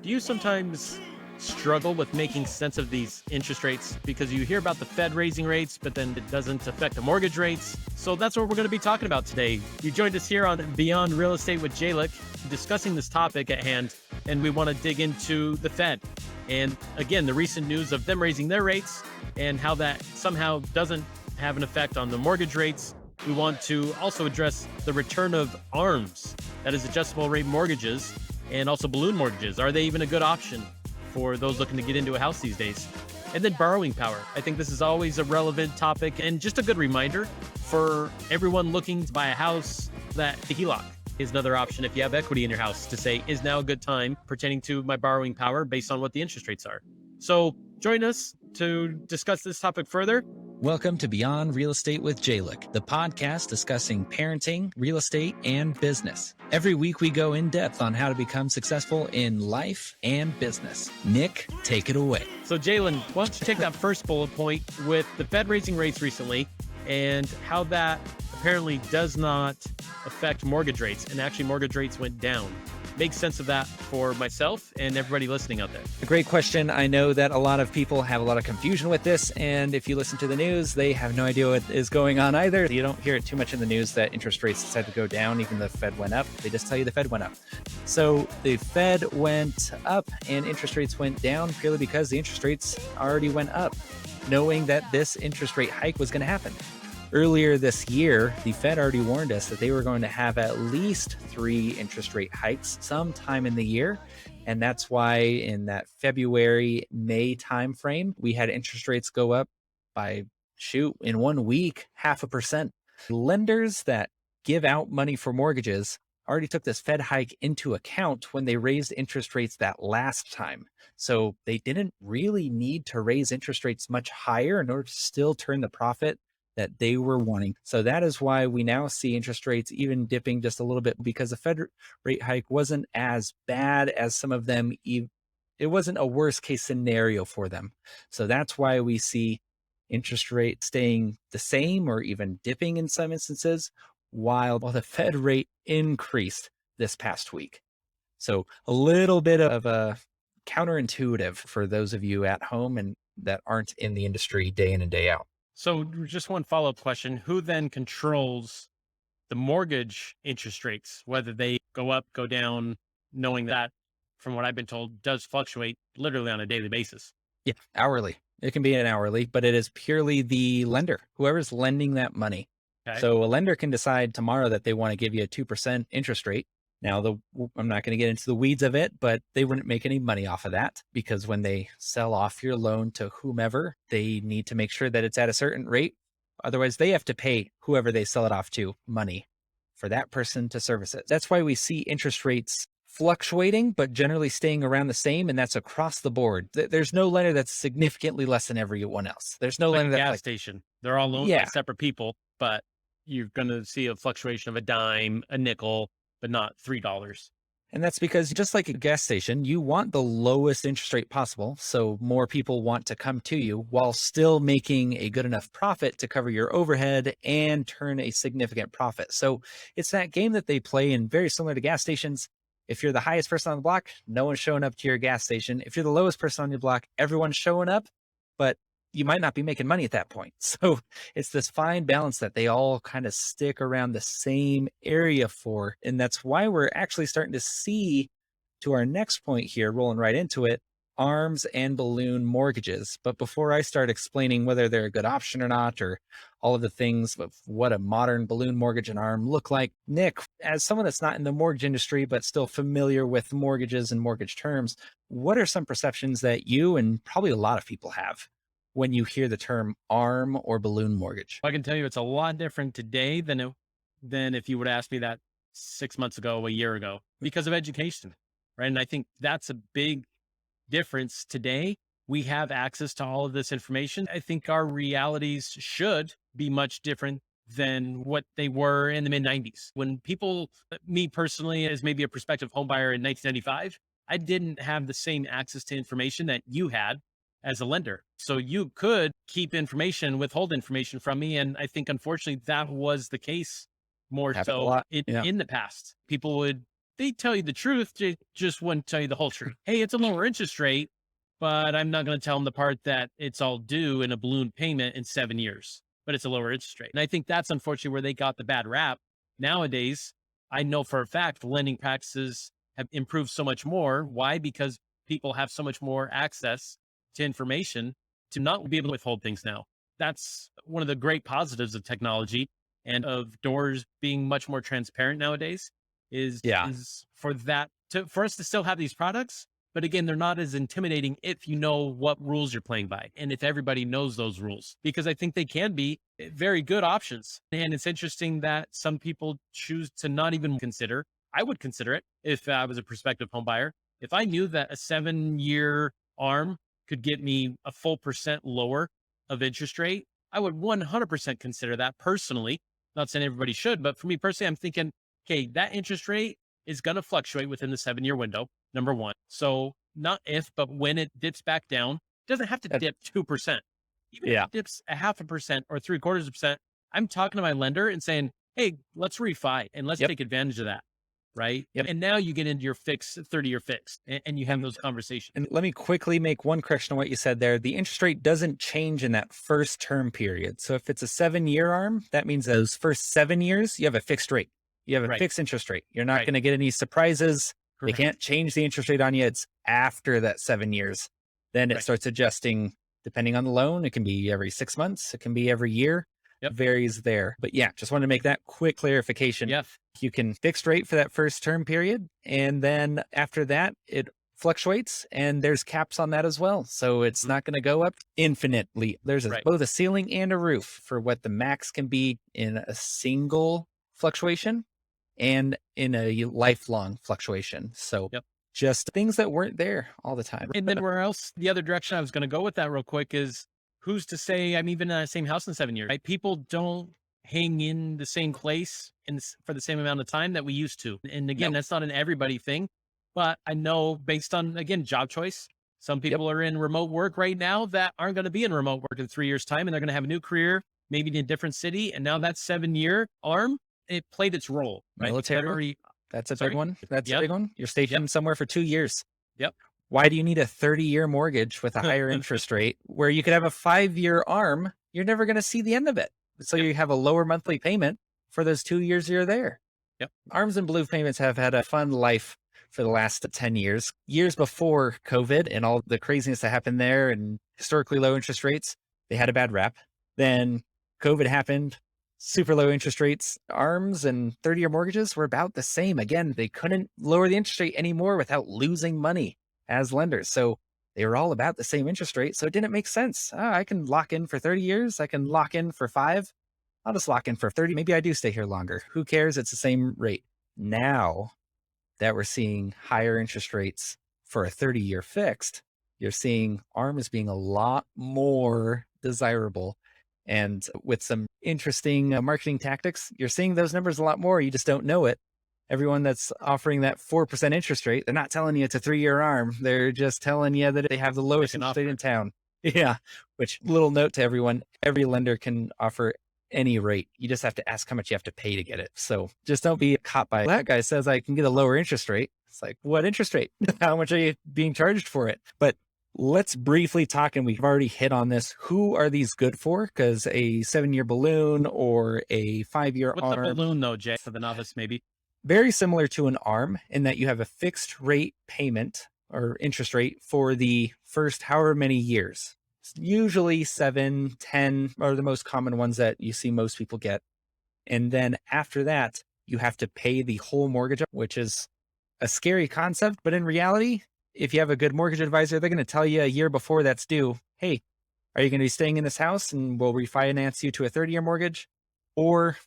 Do you sometimes struggle with making sense of these interest rates because you hear about the Fed raising rates, but then it doesn't affect the mortgage rates? So that's what we're going to be talking about today. You joined us here on Beyond Real Estate with Jalen, discussing this topic at hand, and we want to dig into the Fed. And again, the recent news of them raising their rates and how that somehow doesn't have an effect on the mortgage rates. We want to also address the return of ARMs, that is adjustable rate mortgages, and also balloon mortgages. Are they even a good option for those looking to get into a house these days? And then borrowing power. I think this is always a relevant topic and just a good reminder for everyone looking to buy a house that the HELOC is another option if you have equity in your house to say, is now a good time pertaining to my borrowing power based on what the interest rates are. So join us to discuss this topic further. Welcome to Beyond Real Estate with Jalen, the podcast discussing parenting, real estate, and business. Every week we go in depth on how to become successful in life and business. Nick, take it away. So Jalen, why don't you take that first bullet point with the Fed raising rates recently and how that apparently does not affect mortgage rates, and actually mortgage rates went down. Make sense of that for myself and everybody listening out there. A great question. I know that a lot of people have a lot of confusion with this, and if you listen to the news, they have no idea what is going on either. You don't hear it too much in the news that interest rates decided to go down, even though the Fed went up. They just tell you the Fed went up. So the Fed went up and interest rates went down purely because the interest rates already went up, knowing that this interest rate hike was going to happen. Earlier this year, the Fed already warned us that they were going to have at least 3 interest rate hikes sometime in the year. And that's why in that February, May timeframe, we had interest rates go up by, in 1 week, 0.5%. Lenders that give out money for mortgages already took this Fed hike into account when they raised interest rates that last time. So they didn't really need to raise interest rates much higher in order to still turn the profit that they were wanting. So that is why we now see interest rates even dipping just a little bit, because the Fed rate hike wasn't as bad as some of them. It wasn't a worst case scenario for them. So that's why we see interest rates staying the same or even dipping in some instances, while the Fed rate increased this past week. So a little bit of a counterintuitive for those of you at home and that aren't in the industry day in and day out. So just one follow-up question. Who then controls the mortgage interest rates, whether they go up, go down, knowing that, from what I've been told, does fluctuate literally on a daily basis? Yeah, hourly. It can be an hourly, but it is purely the lender, whoever's lending that money. Okay. So a lender can decide tomorrow that they want to give you a 2% interest rate. Now, I'm not going to get into the weeds of it, but they wouldn't make any money off of that, because when they sell off your loan to whomever, they need to make sure that it's at a certain rate. Otherwise, they have to pay whoever they sell it off to money for that person to service it. That's why we see interest rates fluctuating, but generally staying around the same. And that's across the board. There's no lender that's significantly less than everyone else. There's no lender that's gas station. They're all owned by separate people, but you're going to see a fluctuation of a dime, a nickel, but not $3. And that's because, just like a gas station, you want the lowest interest rate possible. So more people want to come to you while still making a good enough profit to cover your overhead and turn a significant profit. So it's that game that they play, and very similar to gas stations. If you're the highest person on the block, no one's showing up to your gas station. If you're the lowest person on your block, everyone's showing up, but you might not be making money at that point. So it's this fine balance that they all kind of stick around the same area for. And that's why we're actually starting to see, to our next point here, rolling right into it, ARMs and balloon mortgages. But before I start explaining whether they're a good option or not, or all of the things of what a modern balloon mortgage and ARM look like, Nick, as someone that's not in the mortgage industry, but still familiar with mortgages and mortgage terms, what are some perceptions that you and probably a lot of people have when you hear the term ARM or balloon mortgage? I can tell you it's a lot different today than if you would ask me that 6 months ago, a year ago, because of education, right? And I think that's a big difference today. We have access to all of this information. I think our realities should be much different than what they were in the mid-90s. When people, me personally, as maybe a prospective home buyer in 1995, I didn't have the same access to information that you had as a lender. So you could keep information, withhold information from me. And I think, unfortunately, that was the case more so in the past. People would they tell you the truth, they just wouldn't tell you the whole truth. Hey, it's a lower interest rate, but I'm not going to tell them the part that it's all due in a balloon payment in 7 years, but it's a lower interest rate. And I think that's unfortunately where they got the bad rap. Nowadays, I know for a fact lending practices have improved so much more. Why? Because people have so much more access to information to not be able to withhold things now. That's one of the great positives of technology and of doors being much more transparent nowadays is Yeah. is for that to for us to still have these products, but again, they're not as intimidating if you know what rules you're playing by and if everybody knows those rules, because I think they can be very good options. And it's interesting that some people choose to not even consider. I would consider it if I was a prospective home buyer. If I knew that a 7 year arm could get me a full percent lower of interest rate, I would 100% consider that personally. Not saying everybody should, but for me personally, I'm thinking, okay, that interest rate is going to fluctuate within the 7 year window, number one. So not if, but when it dips back down, it doesn't have to That- dip 2%. Even if yeah. it dips a 0.5% or 0.75%, I'm talking to my lender and saying, hey, let's refi and let's Yep. take advantage of that. Right. Yep. And now you get into your fixed 30-year fix and you have those conversations. And let me quickly make one correction on what you said there. The interest rate doesn't change in that first term period. So if it's a 7 year arm, that means those first 7 years, you have a fixed rate. You have a Right. fixed interest rate. You're not Right. going to get any surprises. They Correct. can't change the interest rate on you. It's after that 7 years. Then it Right. starts adjusting depending on the loan. It can be every 6 months. It can be every year. Yep. Varies there. But yeah, just wanted to make that quick clarification. Yeah. You can fixed rate for that first term period. And then after that, it fluctuates and there's caps on that as well. So it's not going to go up infinitely. There's Right. both a ceiling and a roof for what the max can be in a single fluctuation and in a lifelong fluctuation. So Yep. just things that weren't there all the time. And then where else, the other direction I was going to go with that real quick is who's to say I'm even in the same house in 7 years, right? People don't hang in the same place for the same amount of time that we used to. And again, Nope. that's not an everybody thing, but I know based on, again, job choice, some people are in remote work right now that aren't going to be in remote work in 3 years' time, and they're going to have a new career, maybe in a different city. And now that 7 year arm, it played its role, right? Military. That's a big Sorry? one. That's a Yep. big one. You're stationed somewhere for 2 years. Yep. Why do you need a 30-year mortgage with a higher interest rate where you could have a 5-year arm? You're never going to see the end of it. So you have a lower monthly payment for those 2 years you're there. Yep. Arms and blue payments have had a fun life for the last 10 years. Years before COVID and all the craziness that happened there and historically low interest rates, they had a bad rap. Then COVID happened, super low interest rates. Arms and 30-year mortgages were about the same. Again, they couldn't lower the interest rate anymore without losing money as lenders. So they were all about the same interest rate. So it didn't make sense. I can lock in for 30 years. I can lock in for 5. I'll just lock in for 30. Maybe I do stay here longer. Who cares? It's the same rate. Now that we're seeing higher interest rates for a 30-year fixed, you're seeing ARM as being a lot more desirable. And with some interesting marketing tactics, you're seeing those numbers a lot more. You just don't know it. Everyone that's offering that 4% interest rate, they're not telling you it's a 3-year arm. They're just telling you that they have the lowest interest rate in town. Yeah. Which, little note to everyone, every lender can offer any rate. You just have to ask how much you have to pay to get it. So just don't be caught by that guy says I can get a lower interest rate. It's like, what interest rate? How much are you being charged for it? But let's briefly talk, and we've already hit on this. Who are these good for? Because a 7-year balloon or a 5-year What's arm. a balloon though, Jay, for the novice maybe? Very similar to an ARM in that you have a fixed rate payment or interest rate for the first however many years. Usually 7, 10 are the most common ones that you see most people get. And then after that, you have to pay the whole mortgage up, which is a scary concept. But in reality, if you have a good mortgage advisor, they're going to tell you a year before that's due, hey, are you going to be staying in this house and we'll refinance you to a 30-year mortgage? Or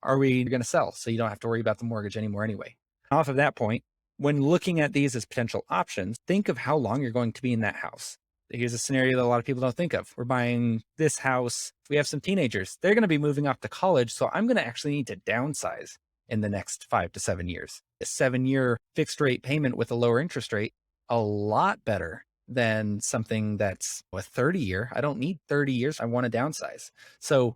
are we going to sell so you don't have to worry about the mortgage anymore anyway? Off of that point, when looking at these as potential options, think of how long you're going to be in that house. Here's a scenario that a lot of people don't think of. We're buying this house. We have some teenagers. They're going to be moving off to college. So I'm going to actually need to downsize in the next 5 to 7 years. A 7-year fixed rate payment with a lower interest rate, a lot better than something that's a 30-year. I don't need 30 years. I want to downsize. So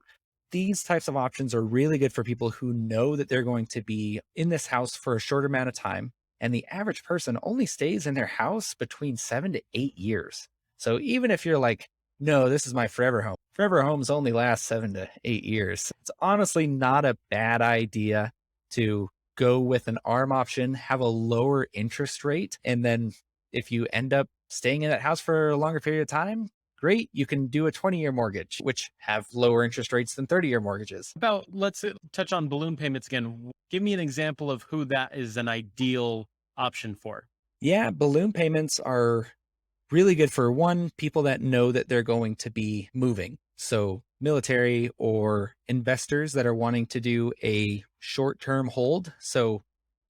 these types of options are really good for people who know that they're going to be in this house for a short amount of time. And the average person only stays in their house between 7 to 8 years. So even if you're like, no, this is my forever home, forever homes only last 7 to 8 years. It's honestly not a bad idea to go with an ARM option, have a lower interest rate. And then if you end up staying in that house for a longer period of time, great. You can do a 20-year mortgage, which have lower interest rates than 30-year mortgages. Let's touch on balloon payments again. Give me an example of who that is an ideal option for. Yeah, balloon payments are really good for one, people that know that they're going to be moving. So military or investors that are wanting to do a short-term hold. So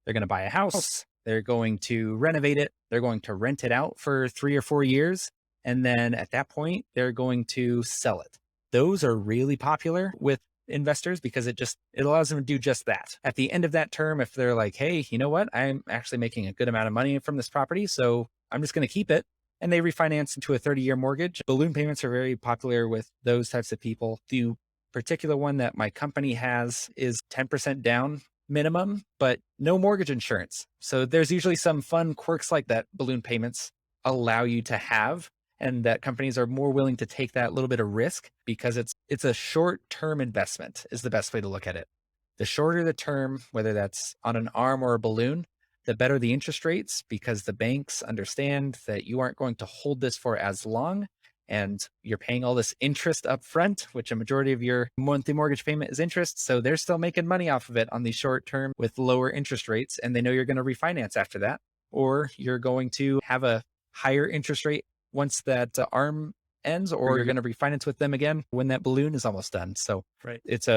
they're going to buy a house, they're going to renovate it, they're going to rent it out for 3 or 4 years. And then at that point, they're going to sell it. Those are really popular with investors because it allows them to do just that. At the end of that term, if they're like, hey, you know what, I'm actually making a good amount of money from this property, so I'm just going to keep it, and they refinance into a 30-year mortgage. Balloon payments are very popular with those types of people. The particular one that my company has is 10% down minimum, but no mortgage insurance. So there's usually some fun quirks like that balloon payments allow you to have, and that companies are more willing to take that little bit of risk because it's a short-term investment is the best way to look at it. The shorter the term, whether that's on an ARM or a balloon, the better the interest rates, because the banks understand that you aren't going to hold this for as long and you're paying all this interest up front, which a majority of your monthly mortgage payment is interest. So they're still making money off of it on the short term with lower interest rates. And they know you're going to refinance after that, or you're going to have a higher interest rate once that ARM ends, or you're going to refinance with them again when that balloon is almost done. So Right. it's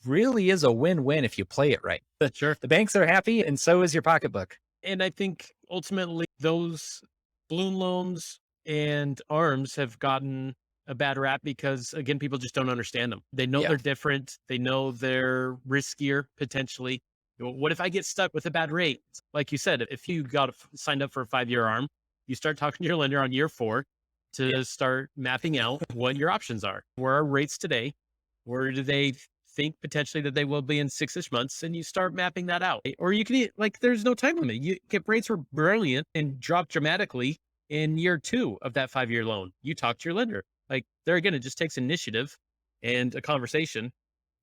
really is a win-win if you play it right. Sure. The banks are happy, and so is your pocketbook. And I think ultimately those balloon loans and ARMs have gotten a bad rap because, again, people just don't understand them. They know they're different. They know they're riskier potentially. What if I get stuck with a bad rate? Like you said, if you got signed up for a 5-year ARM, you start talking to your lender on year 4 to start mapping out what your options are. Where are rates today? Where do they think potentially that they will be in 6-ish months, and you start mapping that out. Or you can, there's no time limit. You get rates were brilliant and drop dramatically in year 2 of that 5-year loan. You talk to your lender. There again, it just takes initiative and a conversation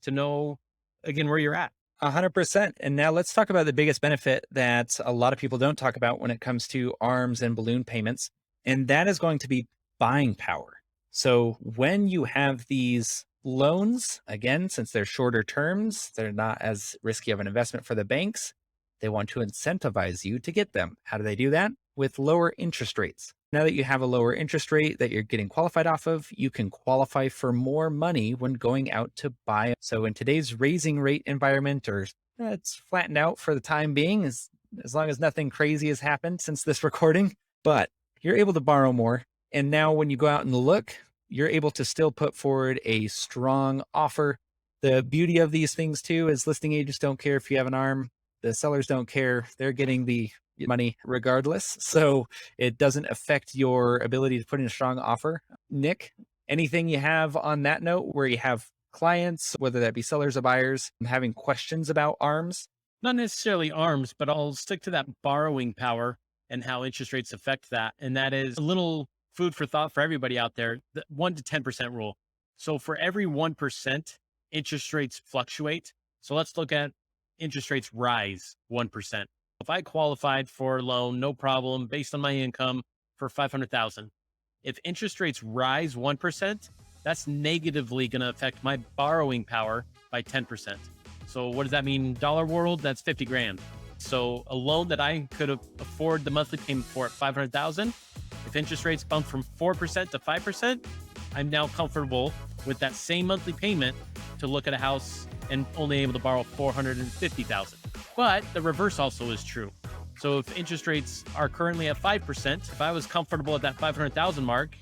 to know, again, where you're at. 100%. And now let's talk about the biggest benefit that a lot of people don't talk about when it comes to ARMs and balloon payments. And that is going to be buying power. So when you have these loans, again, since they're shorter terms, they're not as risky of an investment for the banks. They want to incentivize you to get them. How do they do that? With lower interest rates. Now that you have a lower interest rate that you're getting qualified off of, you can qualify for more money when going out to buy. So in today's raising rate environment, or it's flattened out for the time being, as long as nothing crazy has happened since this recording, but you're able to borrow more. And now when you go out and look, you're able to still put forward a strong offer. The beauty of these things too is listing agents don't care if you have an ARM. The sellers don't care. They're getting the money regardless. So it doesn't affect your ability to put in a strong offer. Nick, anything you have on that note where you have clients, whether that be sellers or buyers, having questions about ARMs? Not necessarily ARMs, but I'll stick to that borrowing power and how interest rates affect that. And that is a little food for thought for everybody out there, the 1 to 10% rule. So for every 1%, interest rates fluctuate. So let's look at interest rates rise 1%. If I qualified for a loan, no problem, based on my income for $500,000. If interest rates rise 1%, that's negatively going to affect my borrowing power by 10%. So what does that mean? Dollar world, that's 50 grand. So a loan that I could afford the monthly payment for at 500,000, if interest rates bump from 4% to 5%, I'm now comfortable with that same monthly payment to look at a house and only able to borrow 450,000. But the reverse also is true. So if interest rates are currently at 5%, if I was comfortable at that 500,000 mark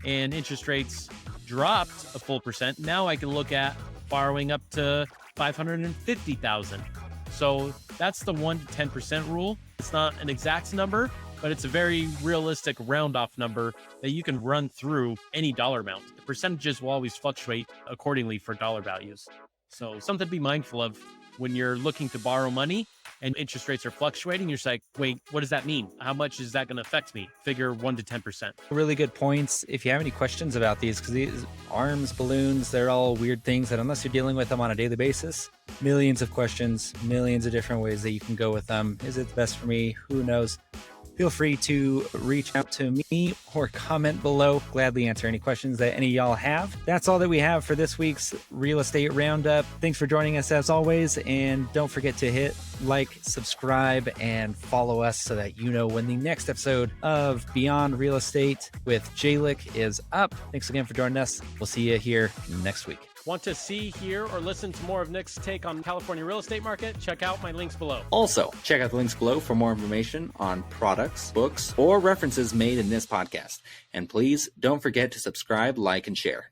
and interest rates dropped a full percent, now I can look at borrowing up to 550,000. So that's the 1 to 10% rule. It's not an exact number, but it's a very realistic round off number that you can run through any dollar amount. The percentages will always fluctuate accordingly for dollar values. So something to be mindful of when you're looking to borrow money and interest rates are fluctuating, you're just like, wait, what does that mean? How much is that going to affect me? Figure 1 to 10%. Really good points. If you have any questions about these, because these arms, balloons, they're all weird things that unless you're dealing with them on a daily basis, millions of questions, millions of different ways that you can go with them. Is it the best for me? Who knows? Feel free to reach out to me or comment below. Gladly answer any questions that any of y'all have. That's all that we have for this week's Real Estate Roundup. Thanks for joining us as always. And don't forget to hit like, subscribe, and follow us so that you know when the next episode of Beyond Real Estate with Jalen is up. Thanks again for joining us. We'll see you here next week. Want to see, hear, or listen to more of Nick's take on California real estate market? Check out my links below. Also, check out the links below for more information on products, books, or references made in this podcast. And please don't forget to subscribe, like, and share.